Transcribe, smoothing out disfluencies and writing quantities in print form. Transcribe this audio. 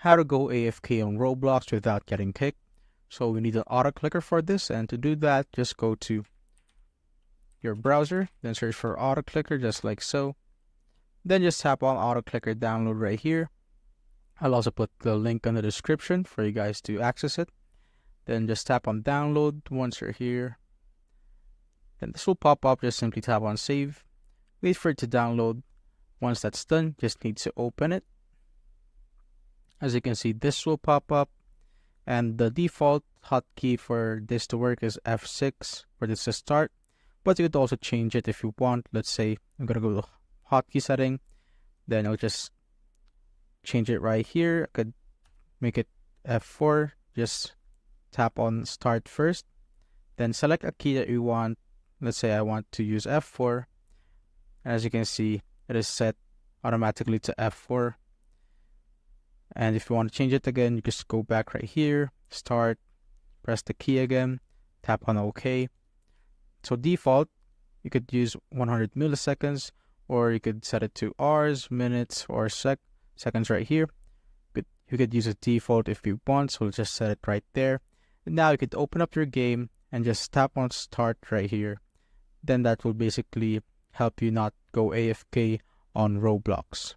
how to go AFK on Roblox without getting kicked. So we need an auto clicker for this, and to do that, just go to your browser, then search for auto clicker just like so. Then just tap on auto clicker download right here. I'll also put the link in the description for you guys to access it. Then just tap on download once you're here. Then this will pop up, just simply tap on save. Wait for it to download. Once that's done, just need to open it. As you can see, this will pop up, and the default hotkey for this to work is F6 for this to start, but you could also change it if you want. Let's say I'm gonna go to hotkey setting, then I'll just change it right here. I could make it F4. Just tap on start first, then select a key that you want. Let's say I want to use F4. As you can see, it is set automatically to F4. And if you want to change it again, you just go back right here, start, press the key again, tap on OK. So default, you could use 100 milliseconds, or you could set it to hours, minutes, or seconds right here. You could use a default if you want, so we'll just set it right there. And now you could open up your game and just tap on start right here. Then that will basically help you not go AFK on Roblox.